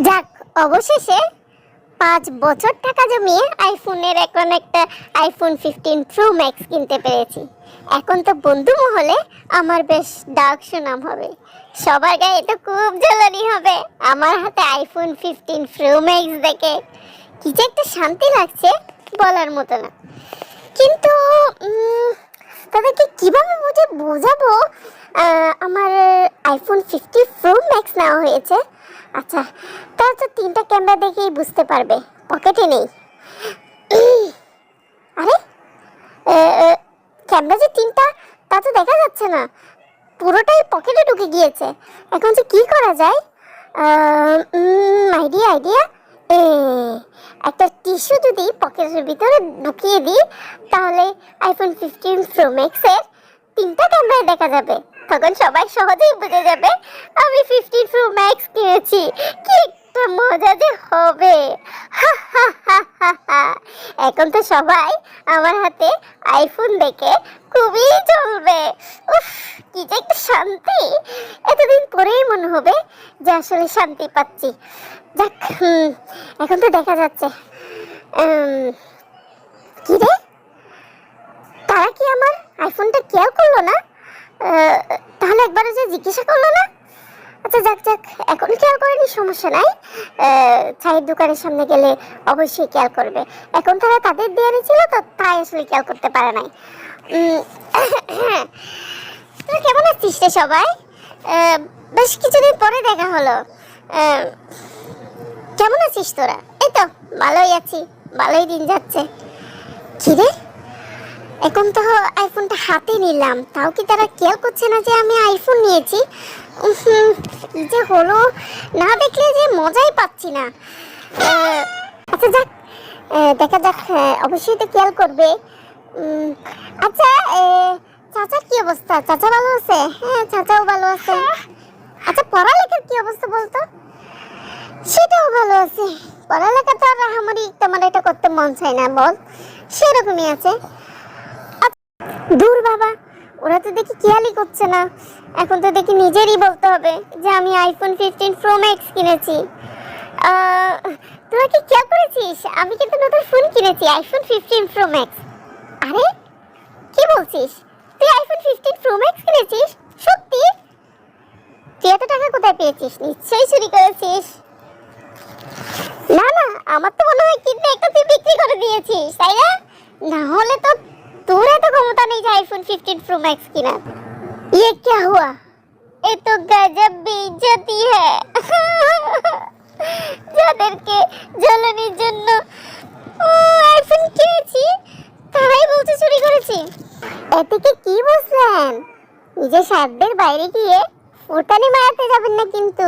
যাক, অবশেষে 5 বছর টাকা জমিয়ে আইফোনের এখন একটা আইফোন 15 প্রো ম্যাক্স কিনতে পেরেছি। এখন তো বন্ধু মহলে আমার বেশ ডাক সুনাম হবে, সবার গায়ে তো খুব জ্বালানি হবে আমার হাতে আইফোন 15 প্রো ম্যাক্স দেখে। কি যে একটা শান্তি লাগছে বলার মতো না। কিন্তু তাদেরকে কিভাবে বোঝাবো আমার আইফোন 50 প্রো ম্যাক্স নেওয়া হয়েছে। আচ্ছা, তারা তো 3টা ক্যামেরা দেখেই বুঝতে পারবে, পকেটে নেই। আরে ক্যামেরা যে 3টা তা তো দেখা যাচ্ছে না, পুরোটাই পকেটে ঢুকে গিয়েছে। এখন যে কি করা যায়? আইডিয়া, একটা টিস্যু যদি পকেটের ভিতরে ঢুকিয়ে দিই তাহলে আইফোন 15 প্রো ম্যাক্সের 3টা ক্যামেরায় দেখা যাবে। তখন সবাই সহজেই বুঝে যাবে আমি 15 প্রো ম্যাক্স কিনেছি। কি একটা মজা যে হবে! এখন তো সবাই আমার হাতে আইফোন দেখে খুবই চলবে। উফ, কি যে একটা শান্তি! এতদিন পরেই মনে হবে যে আসলে শান্তি পাচ্ছি। যাক, এখন তো দেখা যাচ্ছে। কি রে, তারা কি আমার আইফোনটা কেয়ার করলো না? তাহলে একবারে যে জিজ্ঞাসা করলো না? আচ্ছা, যাক, এখন খেয়াল করেনি, সমস্যা নাই। চায়ের দোকানের সামনে গেলে অবশ্যই খেয়াল করবে। এখন তারা তাদের দেয়ারে ছিল তো, তাই আসলে খেয়াল করতে পারে নাই। তোরা কেমন আছিস রে সবাই? বেশ কিছুদিন পরে দেখা হলো। কেমন আছিস তোরা? এই তো ভালোই আছি, ভালোই দিন যাচ্ছে। কি রে, এখন তো আইফোনটা হাতে নিলাম, তাও কি তারা খেয়াল করছে না যে আমি আইফোন নিয়েছি? কি যে হলো, না দেখলে যে মজাই পাচ্ছি না। আচ্ছা, যাক, দেখা যাক, অবশ্যই তো খেয়াল করবে। আচ্ছা, চাচার কি অবস্থা? চাচা ভালো আছে? হ্যাঁ, চাচাও ভালো আছে। আচ্ছা, পড়ালেখার কি অবস্থা বলতো? সেটাও ভালো আছে। পড়ালেখা তো আর আমারই তেমন এটা করতে মন চায় না, বল, সেরকমই আছে। দূর বাবা, ওরা তো দেখি খেয়ালই করছে না। এখন তো দেখি নিজেরই বলতে হবে যে আমি আইফোন 15 প্রো ম্যাক্স কিনেছি। তোরা কি খেয়াল করেছিস? আমি কিন্তু নতুন ফোন কিনেছি, আইফোন 15 প্রো ম্যাক্স। আরে কি বলছিস? তুই আইফোন 15 প্রো ম্যাক্স কিনেছিস? সত্যি? তুই এত টাকা কোথায় পেয়েছিস? নিশ্চয়ই চুরি করেছিস। না, আমার তো মনে হয় কিনতে একটা তুই বিক্রি করে দিয়েছিস, তাই না? না হলে তো তোর এত ক্ষমতা নেই যে আইফোন 15 प्रो मैक्स किना। ये क्या हुआ? ये तो गजब बेइज्जती है। যাদেরকে জ্বালানির জন্য আইফোন কিনেছি তারাই বলছে চুরি করেছি। এদিকে কি বুঝলেন? নিজের সাধ্যের বাইরে গিয়ে ফুটানি মারাতে যাবেন না কিন্তু।